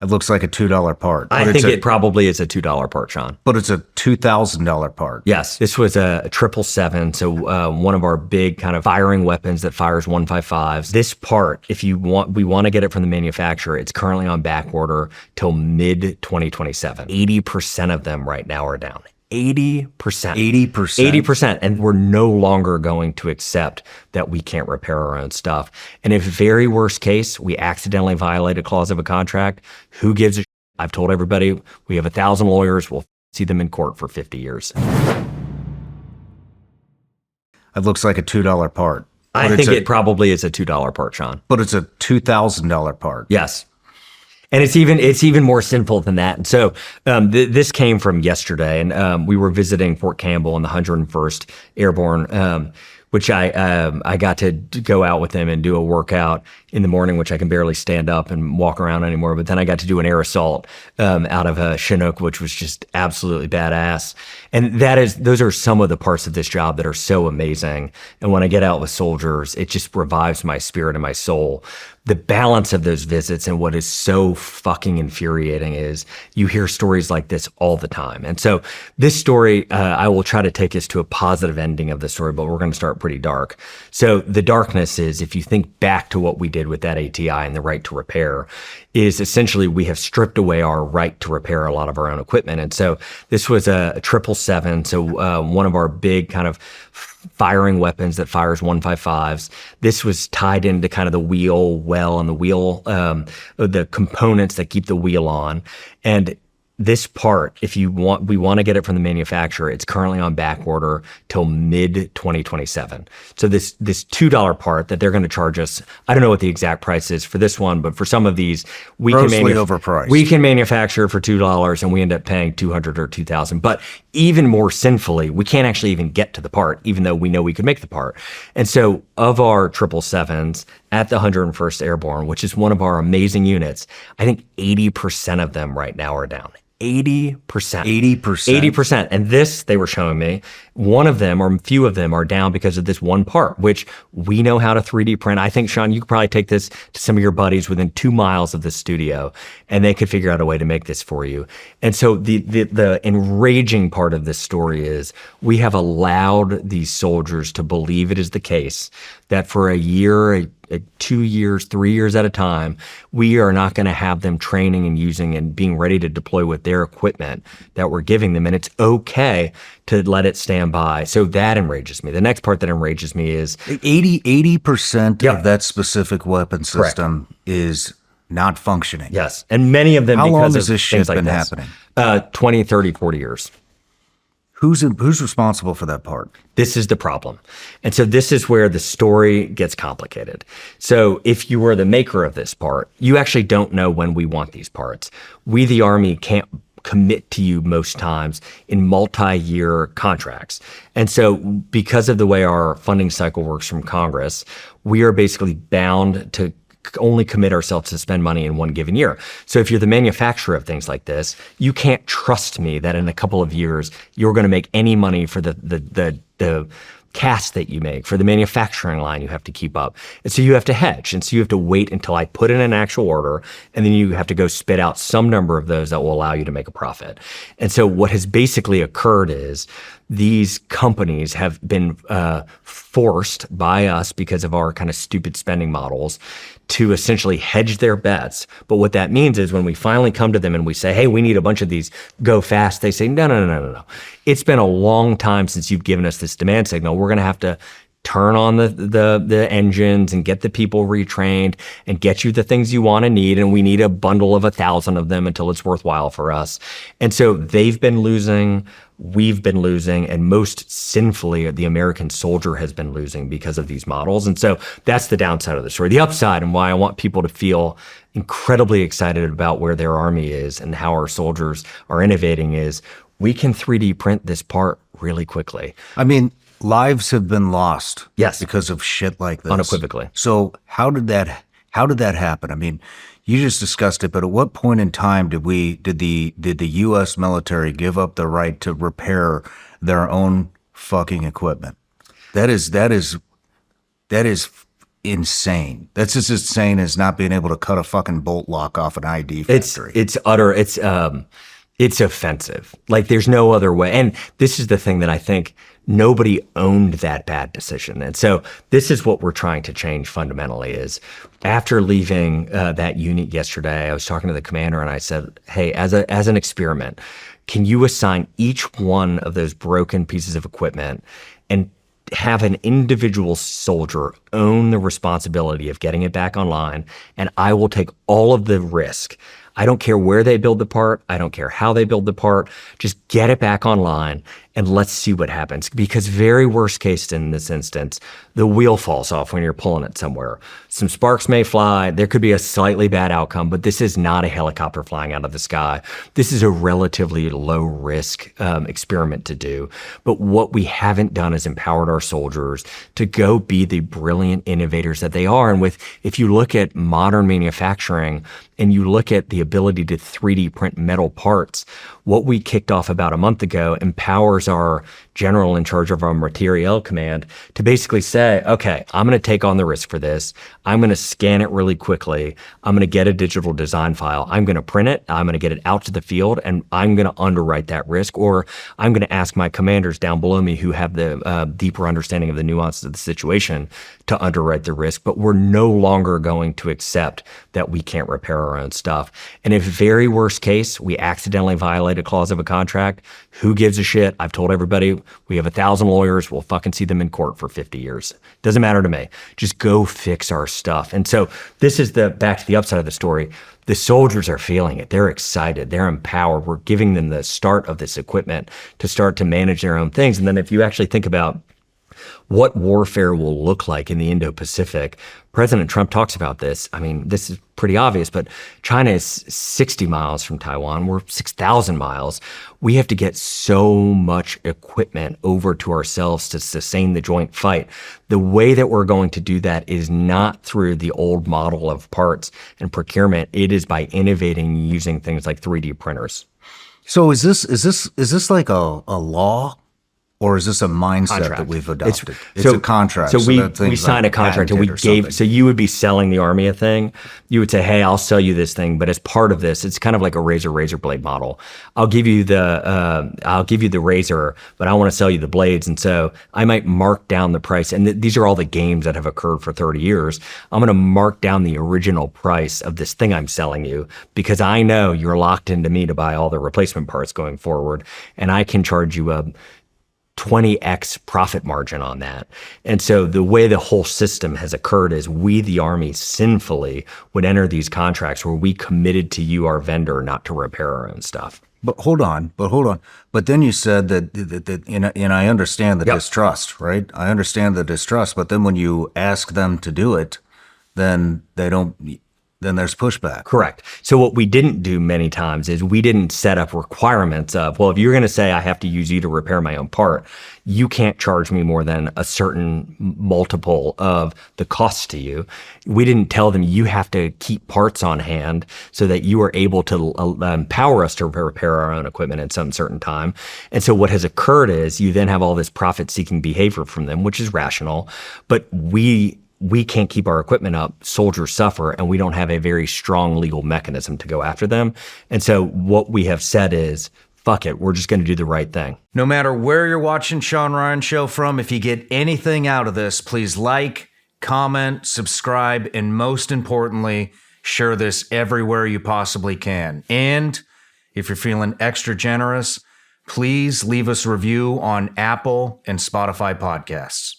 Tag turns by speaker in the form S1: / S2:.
S1: It looks like a $2 part.
S2: I think it probably is a $2 part, Shawn.
S1: But it's a $2,000 part.
S2: Yes, this was a 777, so one of our big kind of firing weapons that fires 155s. This part, we want to get it from the manufacturer. It's currently on back order till mid 2027. 80% of them right now are down. 80%. 80%. And we're no longer going to accept that we can't repair our own stuff. And if very worst case, we accidentally violate a clause of a contract, who gives a shit? I've told everybody, we have 1,000 lawyers. We'll see them in court for 50 years.
S1: It looks like a $2 part.
S2: I think it probably is a $2 part, Shawn.
S1: But it's a $2,000 part.
S2: Yes. And it's even more sinful than that. And so this came from yesterday, and we were visiting Fort Campbell in the 101st Airborne, which I got to go out with them and do a workout in the morning, which I can barely stand up and walk around anymore. But then I got to do an air assault out of Chinook, which was just absolutely badass. And those are some of the parts of this job that are so amazing. And when I get out with soldiers, it just revives my spirit and my soul. The balance of those visits and what is so fucking infuriating is you hear stories like this all the time. And so this story, I will try to take us to a positive ending of the story, but we're going to start pretty dark. So the darkness is, if you think back to what we did with that ATI and the right to repair, is essentially we have stripped away our right to repair a lot of our own equipment. And so this was a 777, so one of our big kind of firing weapons that fires 155s. This was tied into kind of the wheel well and the wheel, the components that keep the wheel on. And this part, we want to get it from the manufacturer. It's currently on back order till mid 2027. So this $2 part that they're going to charge us, I don't know what the exact price is for this one, but for some of these, we can manufacture for $2 and we end up paying $200 or $2,000. But even more sinfully, we can't actually even get to the part, even though we know we could make the part. And so of our 777s at the 101st Airborne, which is one of our amazing units, I think 80% of them right now are down. 80%. 80%. And this, they were showing me, one of them or a few of them are down because of this one part, which we know how to 3D print. I think, Shawn, you could probably take this to some of your buddies within 2 miles of the studio, and they could figure out a way to make this for you. And so the enraging part of this story is we have allowed these soldiers to believe it is the case that for a year, 2 years, 3 years at a time, we are not going to have them training and using and being ready to deploy with their equipment that we're giving them. And it's okay to let it stand by. So that enrages me. The next part that enrages me is
S1: 80% of that specific weapon system is not functioning.
S2: Yes. And many of them,
S1: how long
S2: because
S1: has
S2: of
S1: this shit
S2: things like
S1: been
S2: this,
S1: happening?
S2: 20, 30, 40 years.
S1: Who's responsible for that part?
S2: This is the problem. And so this is where the story gets complicated. So if you were the maker of this part, you actually don't know when we want these parts. We, the Army, can't commit to you most times in multi-year contracts. And so because of the way our funding cycle works from Congress, we are basically bound to only commit ourselves to spend money in one given year. So if you're the manufacturer of things like this, you can't trust me that in a couple of years, you're going to make any money for the cast that you make, for the manufacturing line you have to keep up. And so you have to hedge. And so you have to wait until I put in an actual order, and then you have to go spit out some number of those that will allow you to make a profit. And so what has basically occurred is these companies have been forced by us, because of our kind of stupid spending models, to essentially hedge their bets. But what that means is when we finally come to them and we say, hey, we need a bunch of these, go fast, they say, no. It's been a long time since you've given us this demand signal. We're going to have to turn on the engines and get the people retrained and get you the things you want and need. And we need a bundle of 1,000 of them until it's worthwhile for us. And so they've been losing, we've been losing, and most sinfully, the American soldier has been losing because of these models. And so that's the downside of the story. The upside, and why I want people to feel incredibly excited about where their Army is and how our soldiers are innovating, is we can 3D print this part really quickly.
S1: I mean, lives have been lost,
S2: yes,
S1: because of shit like this.
S2: Unequivocally.
S1: So how did that happen? I mean, you just discussed it, but at what point in time did the U.S. military give up the right to repair their own fucking equipment? That is insane. That's as insane as not being able to cut a fucking bolt lock off an ID factory.
S2: It's offensive. Like there's no other way. And this is the thing that I think nobody owned that bad decision. And so this is what we're trying to change fundamentally is after leaving that unit yesterday, I was talking to the commander and I said, hey, as an experiment, can you assign each one of those broken pieces of equipment and have an individual soldier own the responsibility of getting it back online, and I will take all of the risk. I don't care where they build the part. I don't care how they build the part. Just get it back online and let's see what happens. Because very worst case in this instance, the wheel falls off when you're pulling it somewhere. Some sparks may fly. There could be a slightly bad outcome, but this is not a helicopter flying out of the sky. This is a relatively low risk experiment to do. But what we haven't done is empowered our soldiers to go be the brilliant innovators that they are. And if you look at modern manufacturing and you look at the ability to 3D print metal parts, what we kicked off about a month ago empowers our general in charge of our materiel command to basically say, okay, I'm going to take on the risk for this. I'm going to scan it really quickly. I'm going to get a digital design file. I'm going to print it. I'm going to get it out to the field and I'm going to underwrite that risk. Or I'm going to ask my commanders down below me who have the deeper understanding of the nuances of the situation to underwrite the risk. But we're no longer going to accept that we can't repair our own stuff. And if very worst case, we accidentally violate a clause of a contract, who gives a shit? I've told everybody we have 1,000 lawyers. We'll fucking see them in court for 50 years. Doesn't matter to me. Just go fix our stuff. And so this is back to the upside of the story. The soldiers are feeling it. They're excited. They're empowered. We're giving them the start of this equipment to start to manage their own things. And then if you actually think about what warfare will look like in the Indo-Pacific, President Trump talks about this. I mean, this is pretty obvious, but China is 60 miles from Taiwan. We're 6,000 miles. We have to get so much equipment over to ourselves to sustain the joint fight. The way that we're going to do that is not through the old model of parts and procurement. It is by innovating using things like 3D printers.
S1: So is this like a law? Or is this a mindset that we've adopted? It's a contract.
S2: So we signed a contract and we gave, so you would be selling the Army a thing. You would say, hey, I'll sell you this thing. But as part of this, it's kind of like a razor blade model. I'll give you the razor, but I want to sell you the blades. And so I might mark down the price. And these are all the games that have occurred for 30 years. I'm going to mark down the original price of this thing I'm selling you because I know you're locked into me to buy all the replacement parts going forward. And I can charge you a 20x profit margin on that. And so the way the whole system has occurred is we, the Army, sinfully would enter these contracts where we committed to you, our vendor, not to repair our own stuff.
S1: But hold on. But then you said that and I understand the distrust, right? I understand the distrust. But then when you ask them to do it, then they don't. Then there's pushback.
S2: Correct. So what we didn't do many times is we didn't set up requirements of, well, if you're going to say I have to use you to repair my own part, you can't charge me more than a certain multiple of the cost to you. We didn't tell them you have to keep parts on hand so that you are able to empower us to repair our own equipment at some certain time. And so what has occurred is you then have all this profit-seeking behavior from them, which is rational, but we can't keep our equipment up, soldiers suffer, and we don't have a very strong legal mechanism to go after them. And so what we have said is, fuck it, we're just going to do the right thing.
S1: No matter where you're watching Shawn Ryan Show from, if you get anything out of this, please like, comment, subscribe, and most importantly, share this everywhere you possibly can. And if you're feeling extra generous, please leave us a review on Apple and Spotify podcasts.